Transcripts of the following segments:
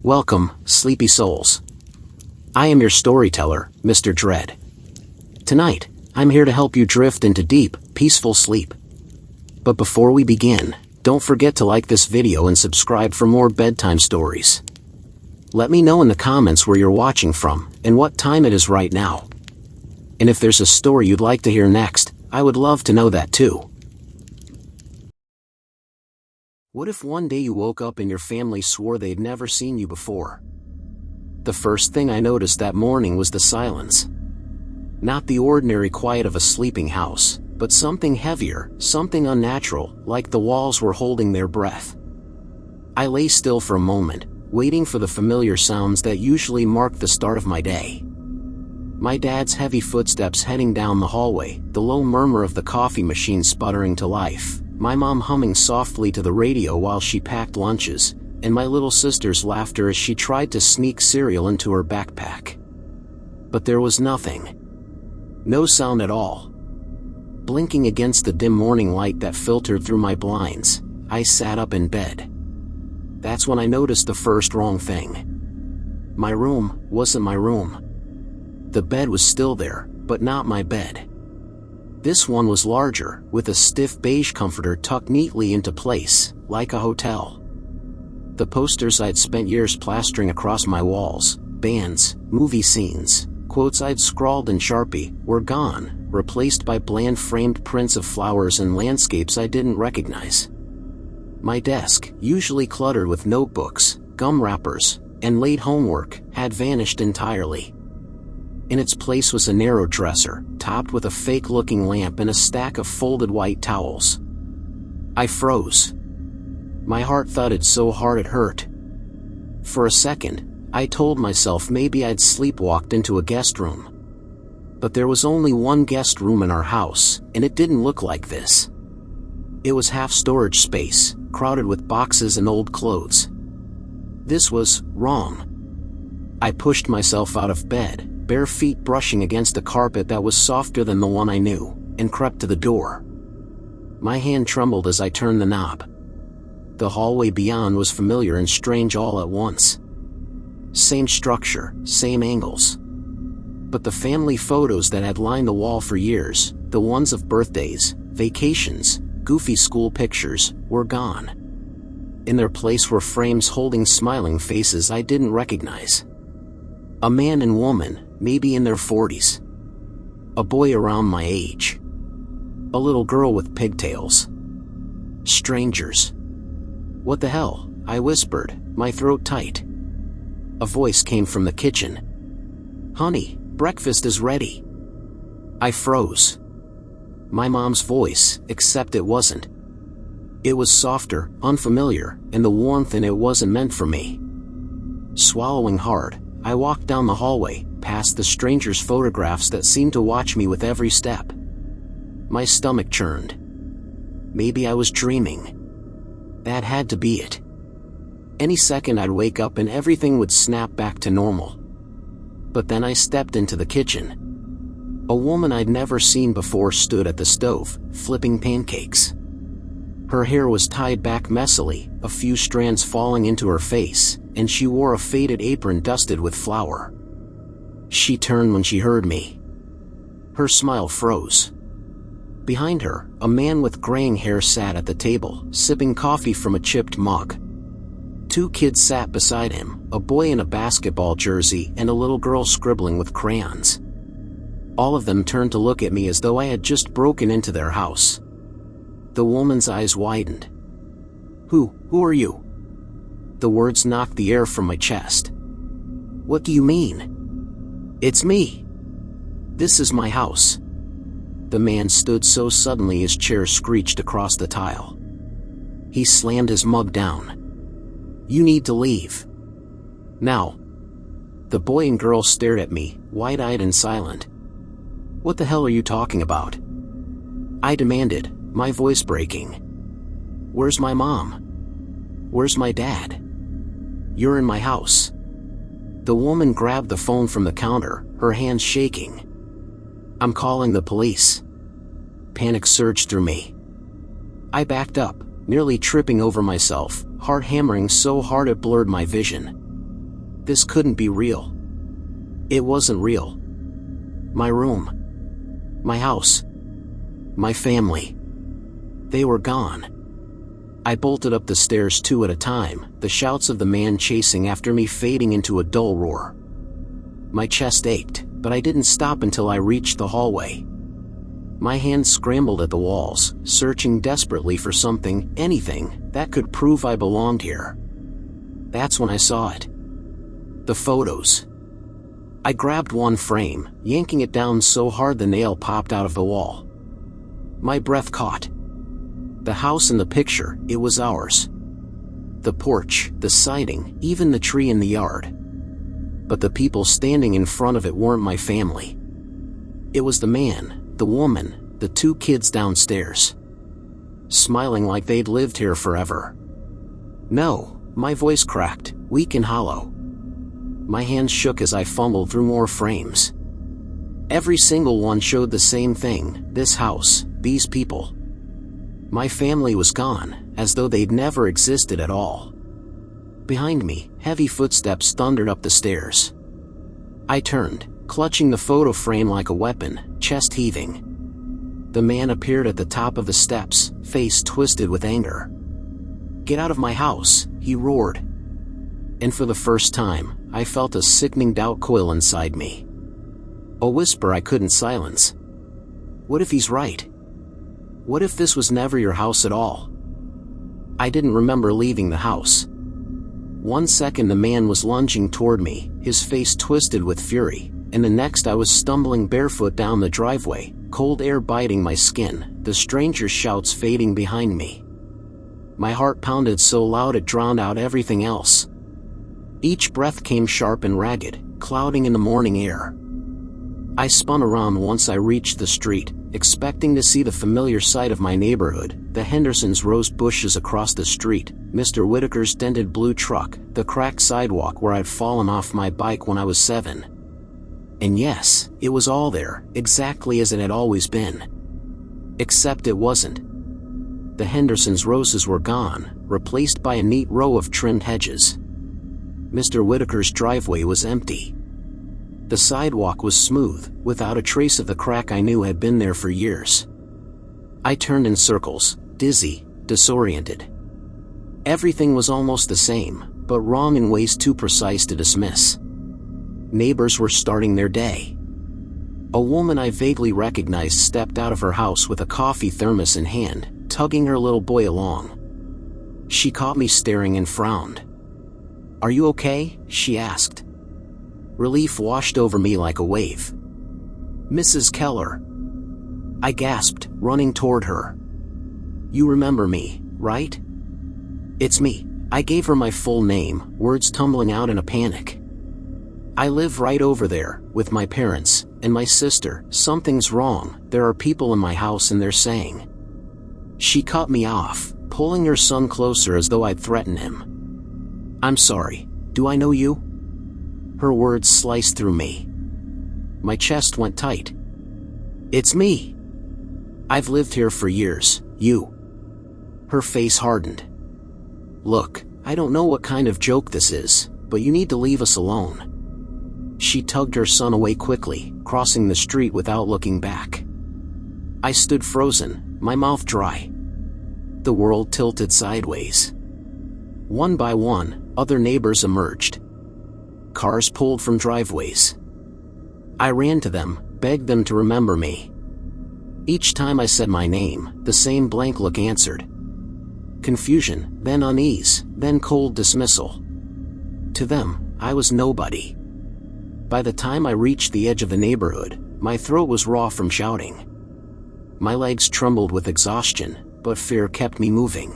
Welcome, sleepy souls. I am your storyteller, Mr. Dread. Tonight, I'm here to help you drift into deep, peaceful sleep. But before we begin, don't forget to like this video and subscribe for more bedtime stories. Let me know in the comments where you're watching from, and what time it is right now. And if there's a story you'd like to hear next, I would love to know that too. What if one day you woke up and your family swore they'd never seen you before? The first thing I noticed that morning was the silence. Not the ordinary quiet of a sleeping house, but something heavier, something unnatural, like the walls were holding their breath. I lay still for a moment, waiting for the familiar sounds that usually mark the start of my day. My dad's heavy footsteps heading down the hallway, the low murmur of the coffee machine sputtering to life, my mom humming softly to the radio while she packed lunches, and my little sister's laughter as she tried to sneak cereal into her backpack. But there was nothing. No sound at all. Blinking against the dim morning light that filtered through my blinds, I sat up in bed. That's when I noticed the first wrong thing. My room wasn't my room. The bed was still there, but not my bed. This one was larger, with a stiff beige comforter tucked neatly into place, like a hotel. The posters I'd spent years plastering across my walls, bands, movie scenes, quotes I'd scrawled in Sharpie, were gone, replaced by bland framed prints of flowers and landscapes I didn't recognize. My desk, usually cluttered with notebooks, gum wrappers, and late homework, had vanished entirely. In its place was a narrow dresser, topped with a fake-looking lamp and a stack of folded white towels. I froze. My heart thudded so hard it hurt. For a second, I told myself maybe I'd sleepwalked into a guest room. But there was only one guest room in our house, and it didn't look like this. It was half storage space, crowded with boxes and old clothes. This was wrong. I pushed myself out of bed, bare feet brushing against a carpet that was softer than the one I knew, and crept to the door. My hand trembled as I turned the knob. The hallway beyond was familiar and strange all at once. Same structure, same angles. But the family photos that had lined the wall for years, the ones of birthdays, vacations, goofy school pictures, were gone. In their place were frames holding smiling faces I didn't recognize. A man and woman, maybe in their 40s. A boy around my age. A little girl with pigtails. Strangers. What the hell? I whispered, my throat tight. A voice came from the kitchen. Honey, breakfast is ready. I froze. My mom's voice, except it wasn't. It was softer, unfamiliar, and the warmth in it wasn't meant for me. Swallowing hard, I walked down the hallway, past the stranger's photographs that seemed to watch me with every step. My stomach churned. Maybe I was dreaming. That had to be it. Any second I'd wake up and everything would snap back to normal. But then I stepped into the kitchen. A woman I'd never seen before stood at the stove, flipping pancakes. Her hair was tied back messily, a few strands falling into her face, and she wore a faded apron dusted with flour. She turned when she heard me. Her smile froze. Behind her, a man with graying hair sat at the table, sipping coffee from a chipped mug. Two kids sat beside him, a boy in a basketball jersey and a little girl scribbling with crayons. All of them turned to look at me as though I had just broken into their house. The woman's eyes widened. Who are you? The words knocked the air from my chest. What do you mean? It's me. This is my house. The man stood so suddenly his chair screeched across the tile. He slammed his mug down. You need to leave. Now. The boy and girl stared at me, wide-eyed and silent. What the hell are you talking about? I demanded, my voice breaking. Where's my mom? Where's my dad? You're in my house. The woman grabbed the phone from the counter, her hands shaking. I'm calling the police. Panic surged through me. I backed up, nearly tripping over myself, heart hammering so hard it blurred my vision. This couldn't be real. It wasn't real. My room. My house. My family. They were gone. I bolted up the stairs 2 at a time, the shouts of the man chasing after me fading into a dull roar. My chest ached, but I didn't stop until I reached the hallway. My hands scrambled at the walls, searching desperately for something, anything, that could prove I belonged here. That's when I saw it. The photos. I grabbed one frame, yanking it down so hard the nail popped out of the wall. My breath caught. The house in the picture, it was ours. The porch, the siding, even the tree in the yard. But the people standing in front of it weren't my family. It was the man, the woman, the 2 kids downstairs. Smiling like they'd lived here forever. No, my voice cracked, weak and hollow. My hands shook as I fumbled through more frames. Every single one showed the same thing, this house, these people. My family was gone, as though they'd never existed at all. Behind me, heavy footsteps thundered up the stairs. I turned, clutching the photo frame like a weapon, chest heaving. The man appeared at the top of the steps, face twisted with anger. "Get out of my house," he roared. And for the first time, I felt a sickening doubt coil inside me. A whisper I couldn't silence. What if he's right? What if this was never your house at all? I didn't remember leaving the house. 1 second the man was lunging toward me, his face twisted with fury, and the next I was stumbling barefoot down the driveway, cold air biting my skin, the stranger's shouts fading behind me. My heart pounded so loud it drowned out everything else. Each breath came sharp and ragged, clouding in the morning air. I spun around once I reached the street, expecting to see the familiar sight of my neighborhood, the Hendersons' rose bushes across the street, Mr. Whitaker's dented blue truck, the cracked sidewalk where I'd fallen off my bike when I was 7. And yes, it was all there, exactly as it had always been. Except it wasn't. The Hendersons' roses were gone, replaced by a neat row of trimmed hedges. Mr. Whitaker's driveway was empty. The sidewalk was smooth, without a trace of the crack I knew had been there for years. I turned in circles, dizzy, disoriented. Everything was almost the same, but wrong in ways too precise to dismiss. Neighbors were starting their day. A woman I vaguely recognized stepped out of her house with a coffee thermos in hand, tugging her little boy along. She caught me staring and frowned. "Are you okay?" she asked. Relief washed over me like a wave. "Mrs. Keller." I gasped, running toward her. "You remember me, right?" "It's me." I gave her my full name, words tumbling out in a panic. "I live right over there, with my parents, and my sister. Something's wrong, there are people in my house and they're saying." She cut me off, pulling her son closer as though I'd threaten him. "I'm sorry, do I know you?" Her words sliced through me. My chest went tight. "It's me. I've lived here for years, you." Her face hardened. "Look, I don't know what kind of joke this is, but you need to leave us alone." She tugged her son away quickly, crossing the street without looking back. I stood frozen, my mouth dry. The world tilted sideways. One by one, other neighbors emerged. Cars pulled from driveways. I ran to them, begged them to remember me. Each time I said my name, the same blank look answered. Confusion, then unease, then cold dismissal. To them, I was nobody. By the time I reached the edge of the neighborhood, my throat was raw from shouting. My legs trembled with exhaustion, but fear kept me moving.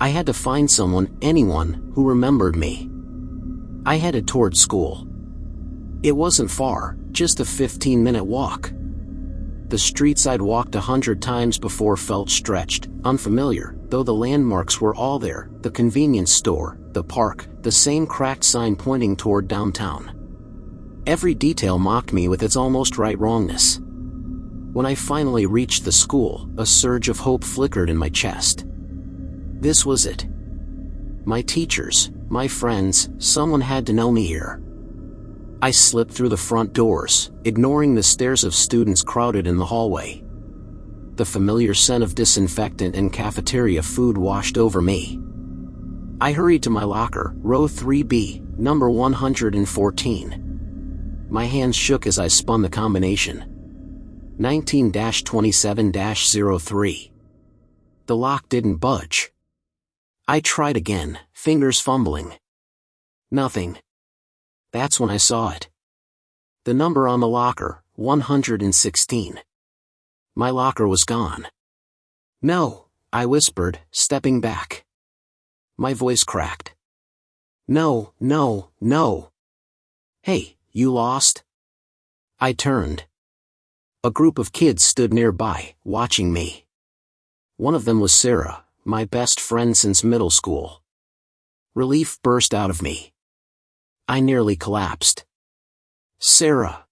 I had to find someone, anyone, who remembered me. I headed toward school. It wasn't far, just a 15-minute walk. The streets I'd walked 100 times before felt stretched, unfamiliar, though the landmarks were all there, the convenience store, the park, the same cracked sign pointing toward downtown. Every detail mocked me with its almost right wrongness. When I finally reached the school, a surge of hope flickered in my chest. This was it. My teachers, My friends, someone had to know me here. I slipped through the front doors, ignoring the stares of students crowded in the hallway. The familiar scent of disinfectant and cafeteria food washed over me. I hurried to my locker, row 3B, number 114. My hands shook as I spun the combination. 19-27-03. The lock didn't budge. I tried again, fingers fumbling. Nothing. That's when I saw it. The number on the locker, 116. My locker was gone. No, I whispered, stepping back. My voice cracked. No, no, no. Hey, you lost? I turned. A group of kids stood nearby, watching me. One of them was Sarah, my best friend since middle school. Relief burst out of me. I nearly collapsed. Sarah!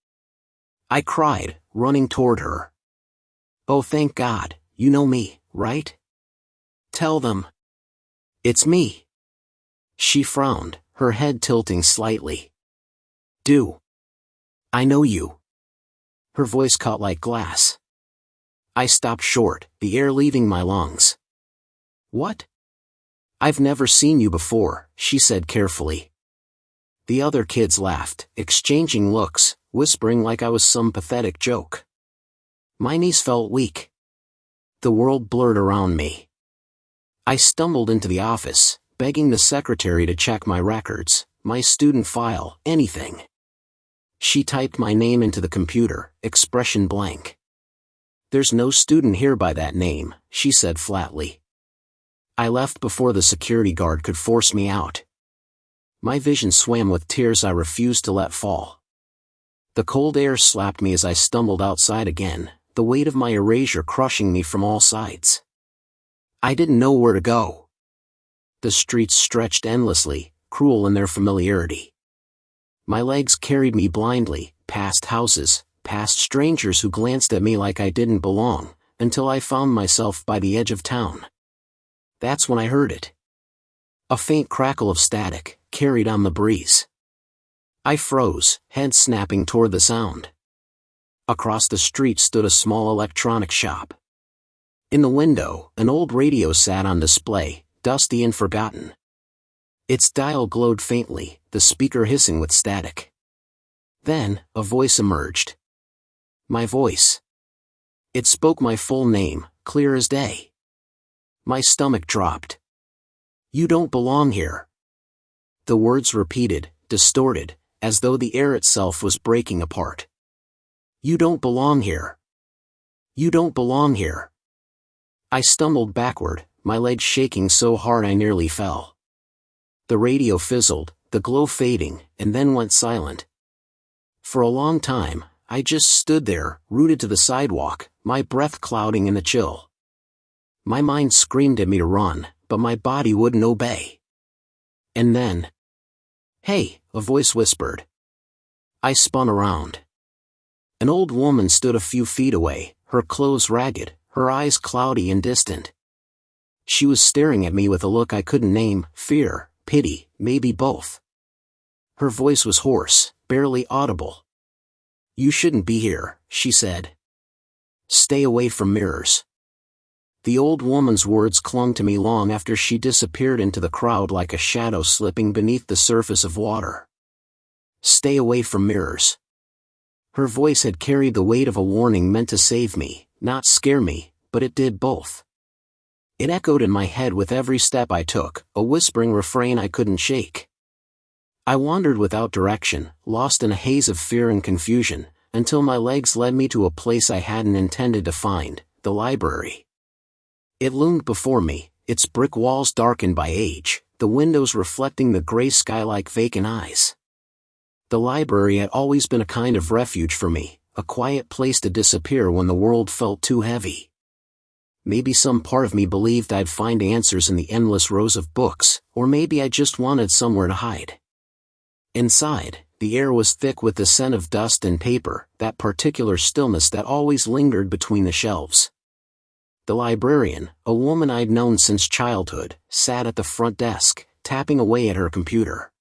I cried, running toward her. Oh, thank God, you know me, right? Tell them. It's me. She frowned, her head tilting slightly. Do. I know you. Her voice cut like glass. I stopped short, the air leaving my lungs. What? I've never seen you before, she said carefully. The other kids laughed, exchanging looks, whispering like I was some pathetic joke. My knees felt weak. The world blurred around me. I stumbled into the office, begging the secretary to check my records, my student file, anything. She typed my name into the computer, expression blank. There's no student here by that name, she said flatly. I left before the security guard could force me out. My vision swam with tears I refused to let fall. The cold air slapped me as I stumbled outside again, the weight of my erasure crushing me from all sides. I didn't know where to go. The streets stretched endlessly, cruel in their familiarity. My legs carried me blindly, past houses, past strangers who glanced at me like I didn't belong, until I found myself by the edge of town. That's when I heard it. A faint crackle of static, carried on the breeze. I froze, head snapping toward the sound. Across the street stood a small electronics shop. In the window, an old radio sat on display, dusty and forgotten. Its dial glowed faintly, the speaker hissing with static. Then, a voice emerged. My voice. It spoke my full name, clear as day. My stomach dropped. You don't belong here. The words repeated, distorted, as though the air itself was breaking apart. You don't belong here. You don't belong here. I stumbled backward, my legs shaking so hard I nearly fell. The radio fizzled, the glow fading, and then went silent. For a long time, I just stood there, rooted to the sidewalk, my breath clouding in the chill. My mind screamed at me to run, but my body wouldn't obey. And then... Hey, a voice whispered. I spun around. An old woman stood a few feet away, her clothes ragged, her eyes cloudy and distant. She was staring at me with a look I couldn't name, fear, pity, maybe both. Her voice was hoarse, barely audible. You shouldn't be here, she said. Stay away from mirrors. The old woman's words clung to me long after she disappeared into the crowd like a shadow slipping beneath the surface of water. Stay away from mirrors. Her voice had carried the weight of a warning meant to save me, not scare me, but it did both. It echoed in my head with every step I took, a whispering refrain I couldn't shake. I wandered without direction, lost in a haze of fear and confusion, until my legs led me to a place I hadn't intended to find, the library. It loomed before me, its brick walls darkened by age, the windows reflecting the gray sky like vacant eyes. The library had always been a kind of refuge for me, a quiet place to disappear when the world felt too heavy. Maybe some part of me believed I'd find answers in the endless rows of books, or maybe I just wanted somewhere to hide. Inside, the air was thick with the scent of dust and paper, that particular stillness that always lingered between the shelves. The librarian, a woman I'd known since childhood, sat at the front desk, tapping away at her computer.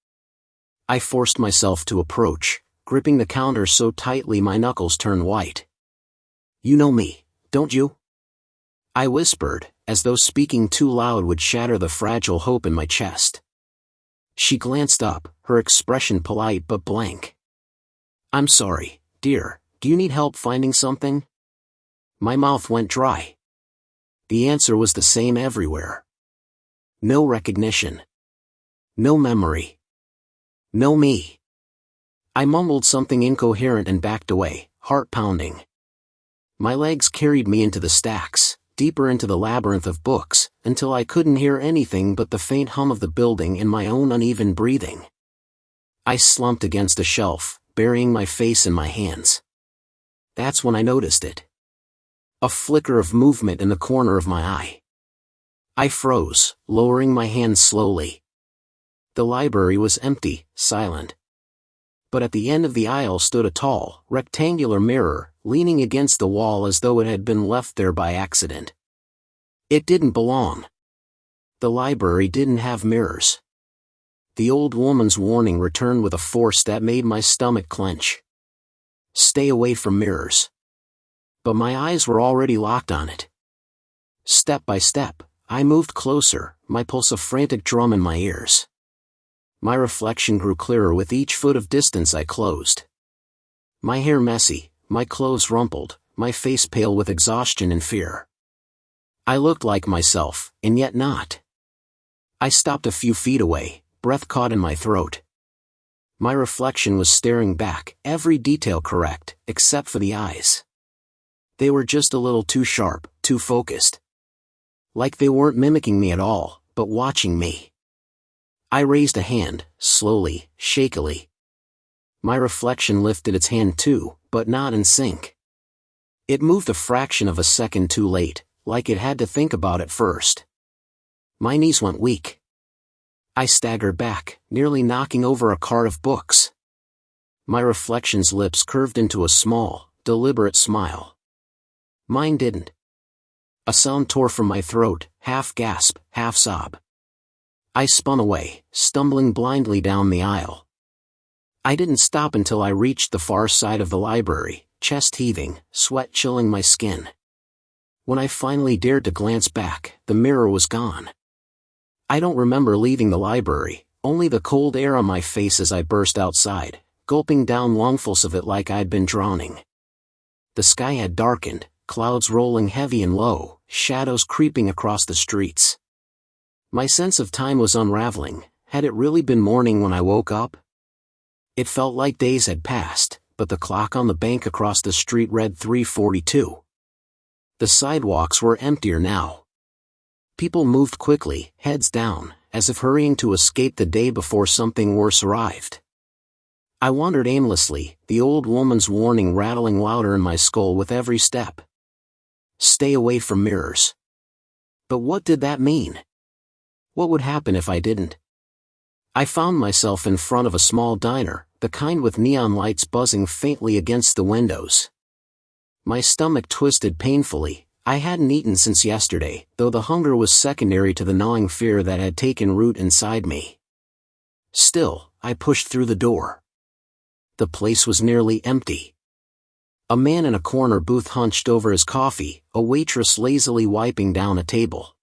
I forced myself to approach, gripping the counter so tightly my knuckles turned white. "You know me, don't you?" I whispered, as though speaking too loud would shatter the fragile hope in my chest. She glanced up, her expression polite but blank. "I'm sorry, dear, do you need help finding something?" My mouth went dry. The answer was the same everywhere. No recognition. No memory. No me. I mumbled something incoherent and backed away, heart pounding. My legs carried me into the stacks, deeper into the labyrinth of books, until I couldn't hear anything but the faint hum of the building and my own uneven breathing. I slumped against a shelf, burying my face in my hands. That's when I noticed it. A flicker of movement in the corner of my eye. I froze, lowering my hands slowly. The library was empty, silent. But at the end of the aisle stood a tall, rectangular mirror, leaning against the wall as though it had been left there by accident. It didn't belong. The library didn't have mirrors. The old woman's warning returned with a force that made my stomach clench. Stay away from mirrors. But my eyes were already locked on it. Step by step, I moved closer, my pulse a frantic drum in my ears. My reflection grew clearer with each foot of distance I closed. My hair messy, my clothes rumpled, my face pale with exhaustion and fear. I looked like myself, and yet not. I stopped a few feet away, breath caught in my throat. My reflection was staring back, every detail correct, except for the eyes. They were just a little too sharp, too focused. Like they weren't mimicking me at all, but watching me. I raised a hand, slowly, shakily. My reflection lifted its hand too, but not in sync. It moved a fraction of a second too late, like it had to think about it first. My knees went weak. I staggered back, nearly knocking over a cart of books. My reflection's lips curved into a small, deliberate smile. Mine didn't. A sound tore from my throat, half gasp, half sob. I spun away, stumbling blindly down the aisle. I didn't stop until I reached the far side of the library, chest heaving, sweat chilling my skin. When I finally dared to glance back, the mirror was gone. I don't remember leaving the library, only the cold air on my face as I burst outside, gulping down lungfuls of it like I'd been drowning. The sky had darkened, clouds rolling heavy and low, shadows creeping across the streets. My sense of time was unraveling. Had it really been morning when I woke up? It felt like days had passed, but the clock on the bank across the street read 3:42. The sidewalks were emptier now. People moved quickly, heads down, as if hurrying to escape the day before something worse arrived. I wandered aimlessly, the old woman's warning rattling louder in my skull with every step. Stay away from mirrors. But what did that mean? What would happen if I didn't? I found myself in front of a small diner, the kind with neon lights buzzing faintly against the windows. My stomach twisted painfully. I hadn't eaten since yesterday, though the hunger was secondary to the gnawing fear that had taken root inside me. Still, I pushed through the door. The place was nearly empty. A man in a corner booth hunched over his coffee, a waitress lazily wiping down a table.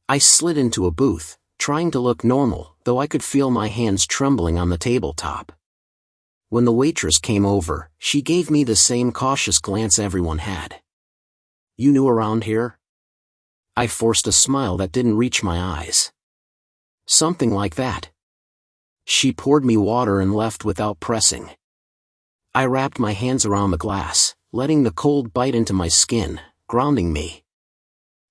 I slid into a booth, trying to look normal, though I could feel my hands trembling on the tabletop. When the waitress came over, she gave me the same cautious glance everyone had. "You new around here?" I forced a smile that didn't reach my eyes. "Something like that." She poured me water and left without pressing. I wrapped my hands around the glass, letting the cold bite into my skin, grounding me.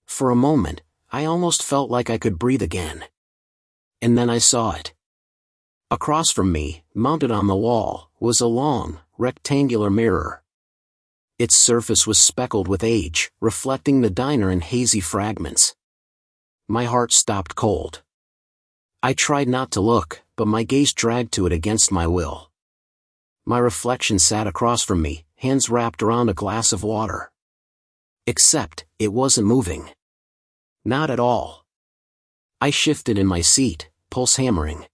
For a moment, I almost felt like I could breathe again. And then I saw it. Across from me, mounted on the wall, was a long, rectangular mirror. Its surface was speckled with age, reflecting the diner in hazy fragments. My heart stopped cold. I tried not to look, but my gaze dragged to it against my will. My reflection sat across from me, hands wrapped around a glass of water. Except, it wasn't moving. Not at all. I shifted in my seat, pulse hammering.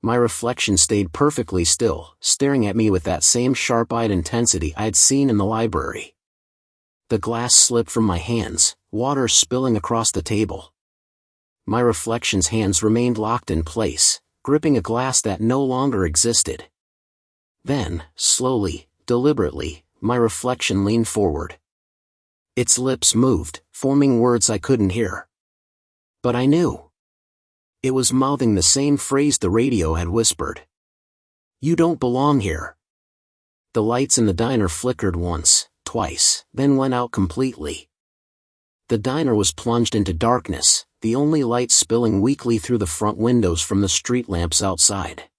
My reflection stayed perfectly still, staring at me with that same sharp-eyed intensity I had seen in the library. The glass slipped from my hands, water spilling across the table. My reflection's hands remained locked in place, gripping a glass that no longer existed. Then, slowly, deliberately, my reflection leaned forward. Its lips moved, forming words I couldn't hear. But I knew. It was mouthing the same phrase the radio had whispered. "You don't belong here." The lights in the diner flickered once, twice, then went out completely. The diner was plunged into darkness, the only light spilling weakly through the front windows from the street lamps outside.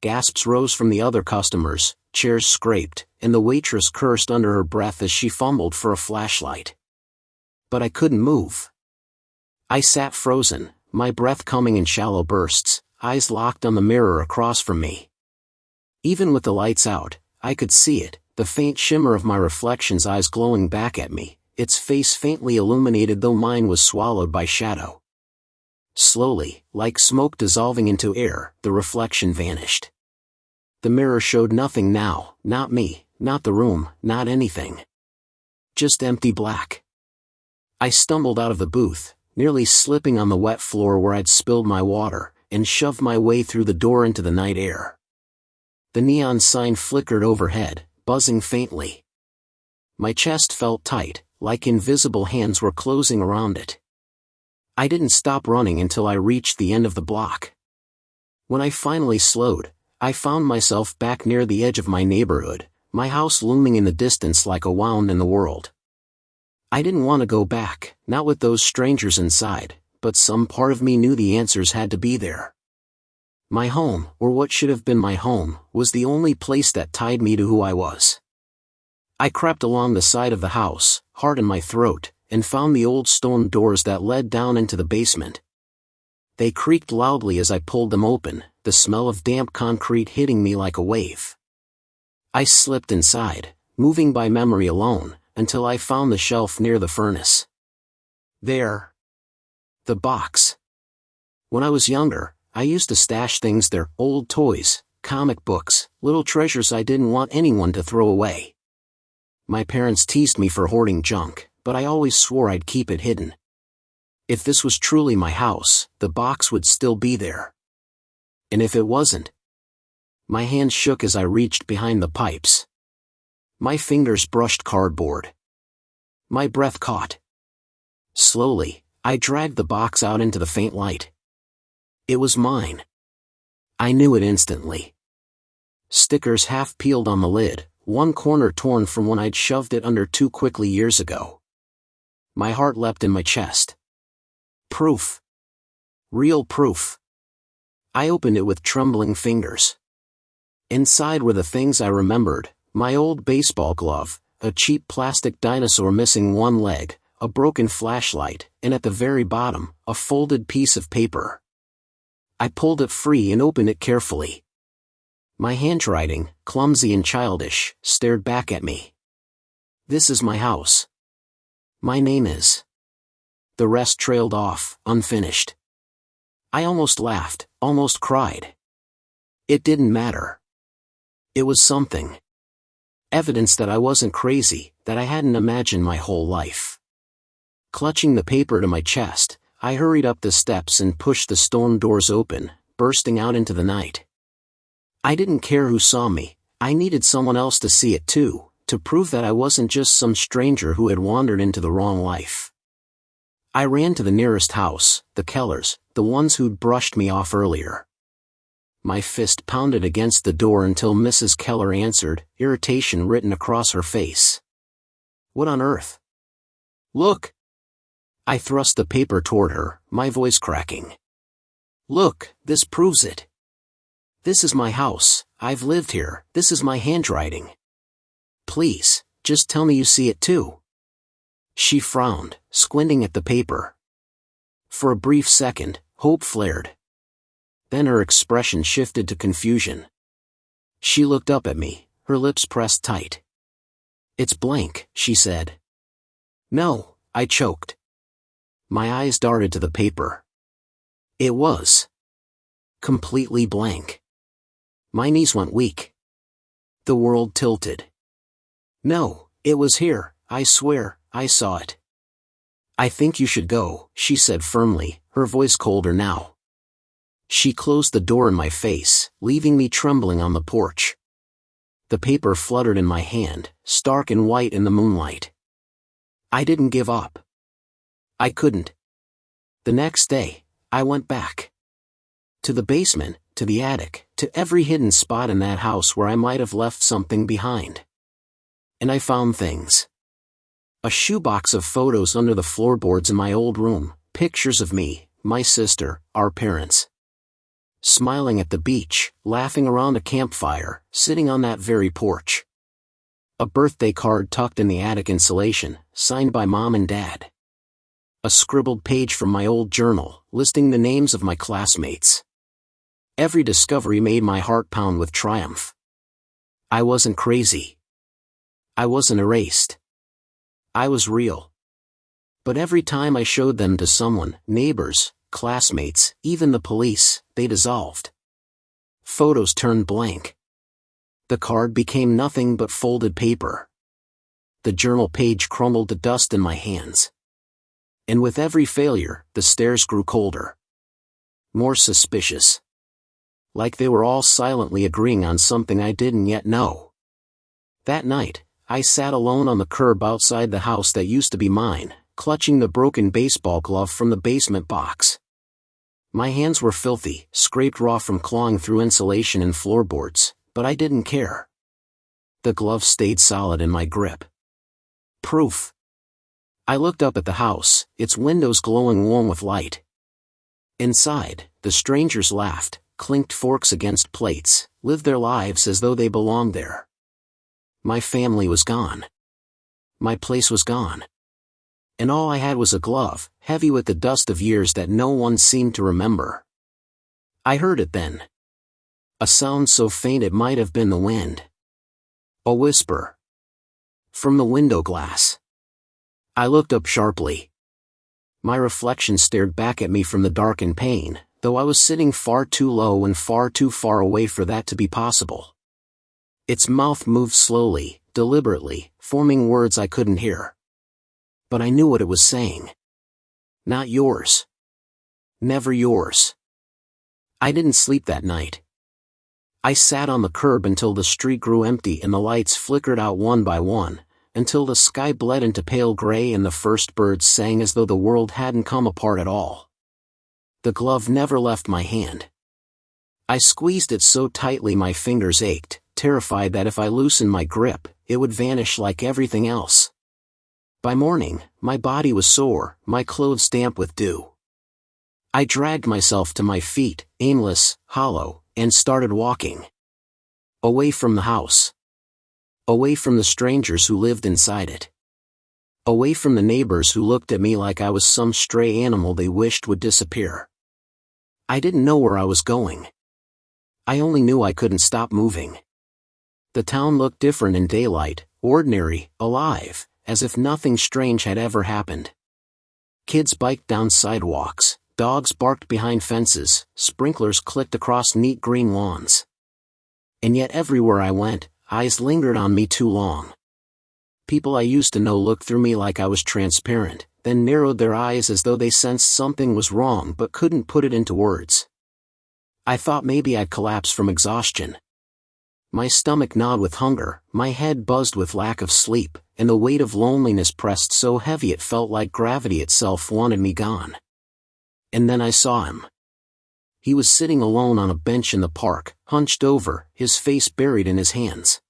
Gasps rose from the other customers, chairs scraped, and the waitress cursed under her breath as she fumbled for a flashlight. But I couldn't move. I sat frozen, my breath coming in shallow bursts, eyes locked on the mirror across from me. Even with the lights out, I could see it, the faint shimmer of my reflection's eyes glowing back at me, its face faintly illuminated though mine was swallowed by shadow. Slowly, like smoke dissolving into air, the reflection vanished. The mirror showed nothing now, not me, not the room, not anything. Just empty black. I stumbled out of the booth, nearly slipping on the wet floor where I'd spilled my water, and shoved my way through the door into the night air. The neon sign flickered overhead, buzzing faintly. My chest felt tight, like invisible hands were closing around it. I didn't stop running until I reached the end of the block. When I finally slowed, I found myself back near the edge of my neighborhood, my house looming in the distance like a wound in the world. I didn't want to go back, not with those strangers inside, but some part of me knew the answers had to be there. My home, or what should have been my home, was the only place that tied me to who I was. I crept along the side of the house, heart in my throat, and found the old stone doors that led down into the basement. They creaked loudly as I pulled them open, the smell of damp concrete hitting me like a wave. I slipped inside, moving by memory alone, until I found the shelf near the furnace. There. The box. When I was younger, I used to stash things there, old toys, comic books, little treasures I didn't want anyone to throw away. My parents teased me for hoarding junk, but I always swore I'd keep it hidden. If this was truly my house, the box would still be there. And if it wasn't? My hand shook as I reached behind the pipes. My fingers brushed cardboard. My breath caught. Slowly, I dragged the box out into the faint light. It was mine. I knew it instantly. Stickers half peeled on the lid, one corner torn from when I'd shoved it under too quickly years ago. My heart leapt in my chest. Proof. Real proof. I opened it with trembling fingers. Inside were the things I remembered: my old baseball glove, a cheap plastic dinosaur missing one leg, a broken flashlight, and at the very bottom, a folded piece of paper. I pulled it free and opened it carefully. My handwriting, clumsy and childish, stared back at me. This is my house. My name is. The rest trailed off, unfinished. I almost laughed, almost cried. It didn't matter. It was something. Evidence that I wasn't crazy, that I hadn't imagined my whole life. Clutching the paper to my chest, I hurried up the steps and pushed the stone doors open, bursting out into the night. I didn't care who saw me, I needed someone else to see it too, to prove that I wasn't just some stranger who had wandered into the wrong life. I ran to the nearest house, the Kellers, the ones who'd brushed me off earlier. My fist pounded against the door until Mrs. Keller answered, irritation written across her face. What on earth? Look! I thrust the paper toward her, my voice cracking. Look, this proves it. This is my house, I've lived here, this is my handwriting. Please, just tell me you see it too. She frowned, squinting at the paper. For a brief second, hope flared. Then her expression shifted to confusion. She looked up at me, her lips pressed tight. It's blank, she said. No, I choked. My eyes darted to the paper. It was. Completely blank. My knees went weak. The world tilted. No, it was here, I swear, I saw it. I think you should go, she said firmly, her voice colder now. She closed the door in my face, leaving me trembling on the porch. The paper fluttered in my hand, stark and white in the moonlight. I didn't give up. I couldn't. The next day, I went back. To the basement, to the attic, to every hidden spot in that house where I might have left something behind. And I found things. A shoebox of photos under the floorboards in my old room, pictures of me, my sister, our parents. Smiling at the beach, laughing around a campfire, sitting on that very porch. A birthday card tucked in the attic insulation, signed by Mom and Dad. A scribbled page from my old journal, listing the names of my classmates. Every discovery made my heart pound with triumph. I wasn't crazy. I wasn't erased. I was real. But every time I showed them to someone, neighbors, classmates, even the police, they dissolved. Photos turned blank. The card became nothing but folded paper. The journal page crumbled to dust in my hands. And with every failure, the stares grew colder. More suspicious. Like they were all silently agreeing on something I didn't yet know. That night, I sat alone on the curb outside the house that used to be mine, clutching the broken baseball glove from the basement box. My hands were filthy, scraped raw from clawing through insulation and floorboards, but I didn't care. The glove stayed solid in my grip. Proof. I looked up at the house, its windows glowing warm with light. Inside, the strangers laughed, clinked forks against plates, lived their lives as though they belonged there. My family was gone. My place was gone. And all I had was a glove, heavy with the dust of years that no one seemed to remember. I heard it then. A sound so faint it might have been the wind. A whisper. From the window glass. I looked up sharply. My reflection stared back at me from the darkened pane, though I was sitting far too low and far too far away for that to be possible. Its mouth moved slowly, deliberately, forming words I couldn't hear. But I knew what it was saying. Not yours. Never yours. I didn't sleep that night. I sat on the curb until the street grew empty and the lights flickered out one by one, until the sky bled into pale gray and the first birds sang as though the world hadn't come apart at all. The glove never left my hand. I squeezed it so tightly my fingers ached, terrified that if I loosened my grip, it would vanish like everything else. By morning, my body was sore, my clothes damp with dew. I dragged myself to my feet, aimless, hollow, and started walking. Away from the house. Away from the strangers who lived inside it. Away from the neighbors who looked at me like I was some stray animal they wished would disappear. I didn't know where I was going. I only knew I couldn't stop moving. The town looked different in daylight, ordinary, alive, as if nothing strange had ever happened. Kids biked down sidewalks, dogs barked behind fences, sprinklers clicked across neat green lawns. And yet everywhere I went, eyes lingered on me too long. People I used to know looked through me like I was transparent, then narrowed their eyes as though they sensed something was wrong but couldn't put it into words. I thought maybe I'd collapse from exhaustion. My stomach gnawed with hunger, my head buzzed with lack of sleep, and the weight of loneliness pressed so heavy it felt like gravity itself wanted me gone. And then I saw him. He was sitting alone on a bench in the park, hunched over, his face buried in his hands.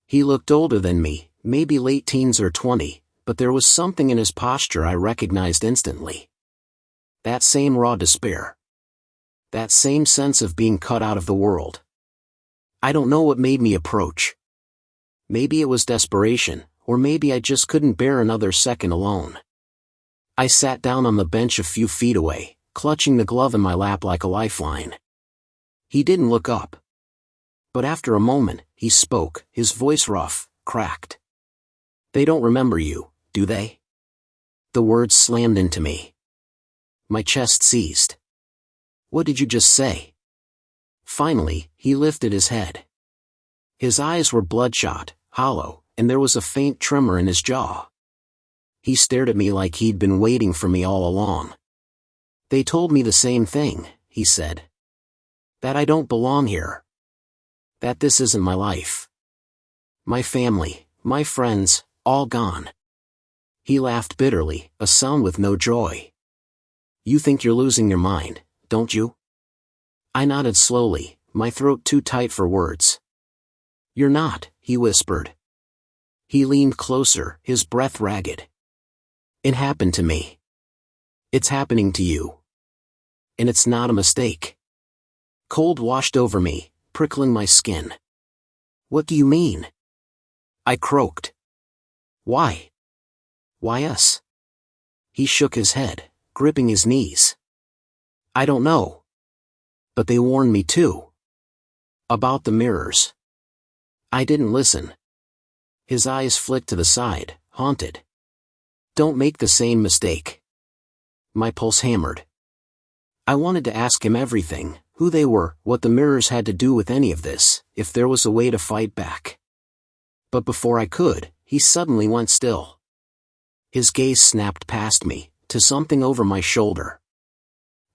He looked older than me, maybe late teens or 20, but there was something in his posture I recognized instantly. That same raw despair. That same sense of being cut out of the world. I don't know what made me approach. Maybe it was desperation, or maybe I just couldn't bear another second alone. I sat down on the bench a few feet away, clutching the glove in my lap like a lifeline. He didn't look up. But after a moment, he spoke, his voice rough, cracked. "They don't remember you, do they?" The words slammed into me. My chest seized. "What did you just say?" Finally, he lifted his head. His eyes were bloodshot, hollow, and there was a faint tremor in his jaw. He stared at me like he'd been waiting for me all along. "They told me the same thing," he said. "That I don't belong here. That this isn't my life. My family, my friends, all gone." He laughed bitterly, a sound with no joy. "You think you're losing your mind, don't you?" I nodded slowly, my throat too tight for words. "You're not," he whispered. He leaned closer, his breath ragged. "It happened to me. It's happening to you. And it's not a mistake." Cold washed over me, prickling my skin. "What do you mean?" I croaked. "Why? Why us?" He shook his head, gripping his knees. "I don't know. But they warned me too. About the mirrors." I didn't listen. His eyes flicked to the side, haunted. "Don't make the same mistake." My pulse hammered. I wanted to ask him everything, who they were, what the mirrors had to do with any of this, if there was a way to fight back. But before I could, he suddenly went still. His gaze snapped past me, to something over my shoulder.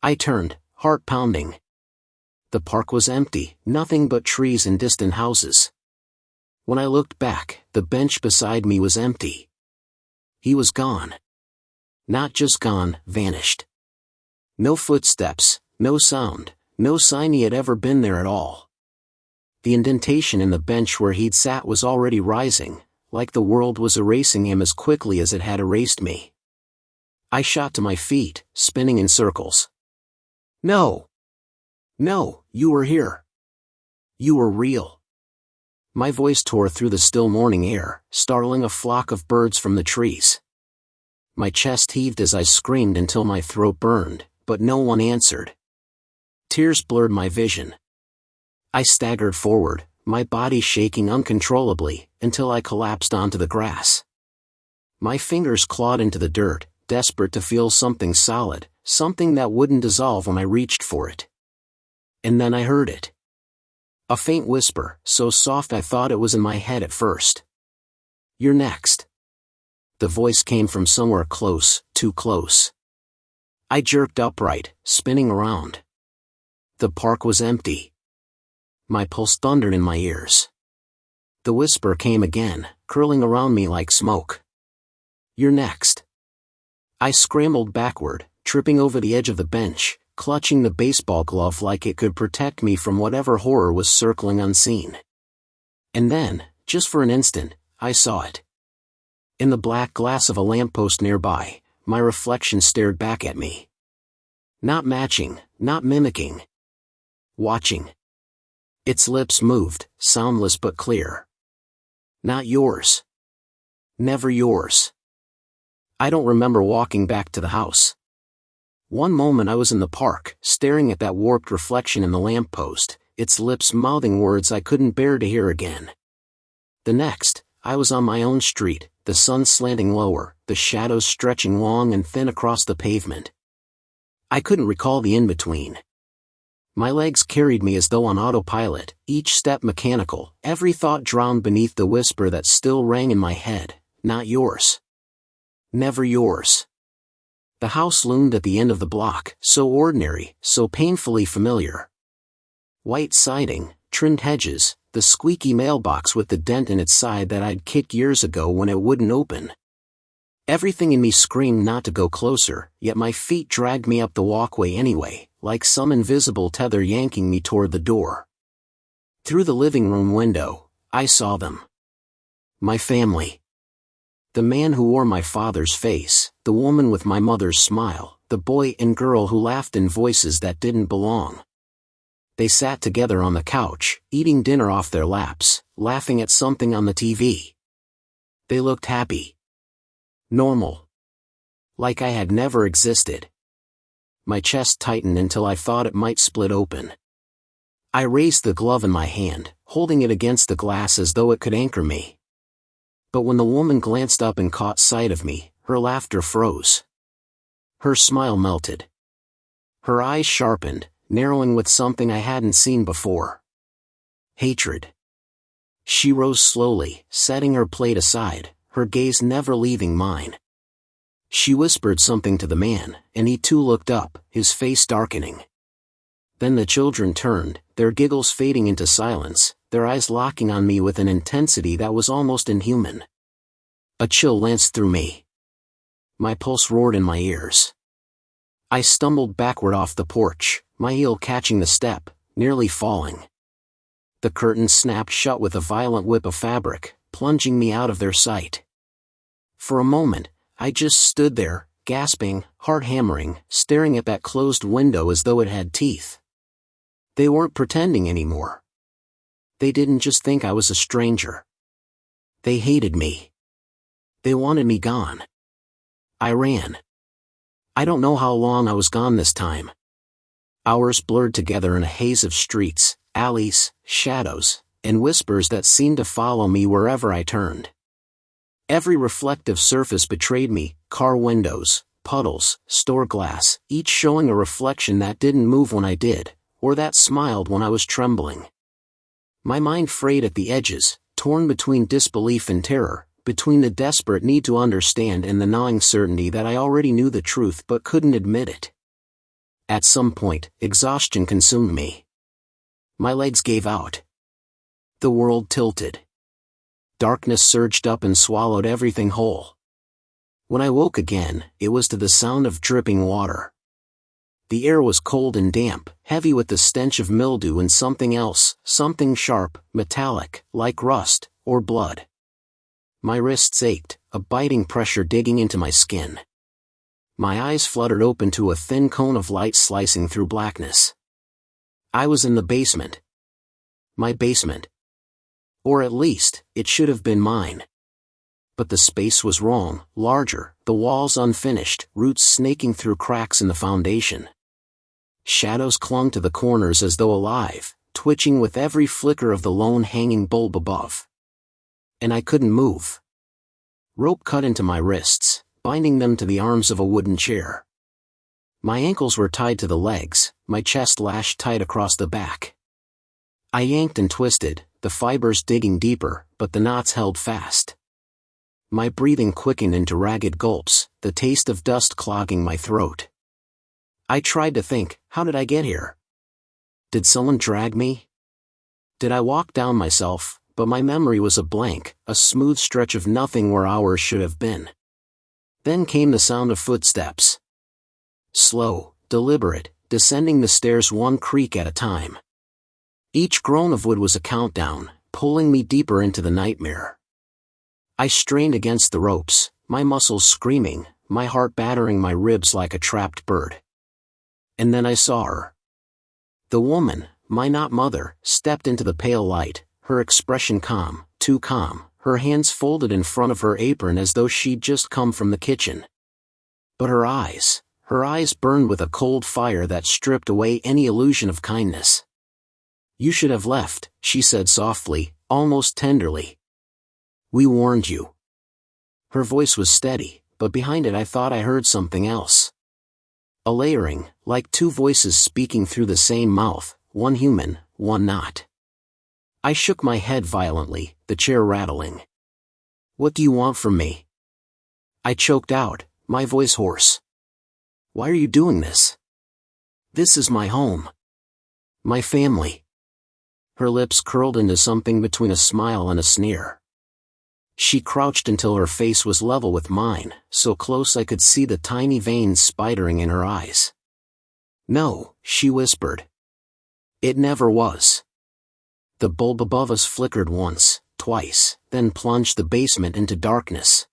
I turned, heart pounding. The park was empty, nothing but trees and distant houses. When I looked back, the bench beside me was empty. He was gone. Not just gone, vanished. No footsteps, no sound, no sign he had ever been there at all. The indentation in the bench where he'd sat was already rising, like the world was erasing him as quickly as it had erased me. I shot to my feet, spinning in circles. "No! No, you were here. You were real." My voice tore through the still morning air, startling a flock of birds from the trees. My chest heaved as I screamed until my throat burned, but no one answered. Tears blurred my vision. I staggered forward, my body shaking uncontrollably, until I collapsed onto the grass. My fingers clawed into the dirt, desperate to feel something solid, something that wouldn't dissolve when I reached for it. And then I heard it. A faint whisper, so soft I thought it was in my head at first. "You're next." The voice came from somewhere close, too close. I jerked upright, spinning around. The park was empty. My pulse thundered in my ears. The whisper came again, curling around me like smoke. "You're next." I scrambled backward, tripping over the edge of the bench, clutching the baseball glove like it could protect me from whatever horror was circling unseen. And then, just for an instant, I saw it. In the black glass of a lamppost nearby, my reflection stared back at me. Not matching, not mimicking. Watching. Its lips moved, soundless but clear. "Not yours. Never yours." I don't remember walking back to the house. One moment I was in the park, staring at that warped reflection in the lamppost, its lips mouthing words I couldn't bear to hear again. The next, I was on my own street, the sun slanting lower, the shadows stretching long and thin across the pavement. I couldn't recall the in-between. My legs carried me as though on autopilot, each step mechanical, every thought drowned beneath the whisper that still rang in my head, "Not yours. Never yours." The house loomed at the end of the block, so ordinary, so painfully familiar. White siding, trimmed hedges, the squeaky mailbox with the dent in its side that I'd kicked years ago when it wouldn't open. Everything in me screamed not to go closer, yet my feet dragged me up the walkway anyway, like some invisible tether yanking me toward the door. Through the living room window, I saw them. My family. The man who wore my father's face, the woman with my mother's smile, the boy and girl who laughed in voices that didn't belong. They sat together on the couch, eating dinner off their laps, laughing at something on the TV. They looked happy. Normal. Like I had never existed. My chest tightened until I thought it might split open. I raised the glove in my hand, holding it against the glass as though it could anchor me. But when the woman glanced up and caught sight of me, her laughter froze. Her smile melted. Her eyes sharpened, narrowing with something I hadn't seen before. Hatred. She rose slowly, setting her plate aside, her gaze never leaving mine. She whispered something to the man, and he too looked up, his face darkening. Then the children turned, their giggles fading into silence, their eyes locking on me with an intensity that was almost inhuman. A chill lanced through me. My pulse roared in my ears. I stumbled backward off the porch, my heel catching the step, nearly falling. The curtain snapped shut with a violent whip of fabric, plunging me out of their sight. For a moment, I just stood there, gasping, heart hammering, staring at that closed window as though it had teeth. They weren't pretending anymore. They didn't just think I was a stranger. They hated me. They wanted me gone. I ran. I don't know how long I was gone this time. Hours blurred together in a haze of streets, alleys, shadows, and whispers that seemed to follow me wherever I turned. Every reflective surface betrayed me, car windows, puddles, store glass, each showing a reflection that didn't move when I did, or that smiled when I was trembling. My mind frayed at the edges, torn between disbelief and terror, between the desperate need to understand and the gnawing certainty that I already knew the truth but couldn't admit it. At some point, exhaustion consumed me. My legs gave out. The world tilted. Darkness surged up and swallowed everything whole. When I woke again, it was to the sound of dripping water. The air was cold and damp, heavy with the stench of mildew and something else, something sharp, metallic, like rust, or blood. My wrists ached, a biting pressure digging into my skin. My eyes fluttered open to a thin cone of light slicing through blackness. I was in the basement. My basement. Or at least, it should have been mine. But the space was wrong, larger, the walls unfinished, roots snaking through cracks in the foundation. Shadows clung to the corners as though alive, twitching with every flicker of the lone hanging bulb above. And I couldn't move. Rope cut into my wrists, binding them to the arms of a wooden chair. My ankles were tied to the legs, my chest lashed tight across the back. I yanked and twisted, the fibers digging deeper, but the knots held fast. My breathing quickened into ragged gulps, the taste of dust clogging my throat. I tried to think, how did I get here? Did someone drag me? Did I walk down myself? But my memory was a blank, a smooth stretch of nothing where hours should have been. Then came the sound of footsteps. Slow, deliberate, descending the stairs one creak at a time. Each groan of wood was a countdown, pulling me deeper into the nightmare. I strained against the ropes, my muscles screaming, my heart battering my ribs like a trapped bird. And then I saw her. The woman, my not mother, stepped into the pale light, her expression calm, too calm, her hands folded in front of her apron as though she'd just come from the kitchen. But her eyes burned with a cold fire that stripped away any illusion of kindness. "You should have left," she said softly, almost tenderly. "We warned you." Her voice was steady, but behind it I thought I heard something else. A layering, like two voices speaking through the same mouth, one human, one not. I shook my head violently, the chair rattling. "What do you want from me?" I choked out, my voice hoarse. "Why are you doing this? This is my home. My family." Her lips curled into something between a smile and a sneer. She crouched until her face was level with mine, so close I could see the tiny veins spidering in her eyes. "No," she whispered. "It never was." The bulb above us flickered once, twice, then plunged the basement into darkness.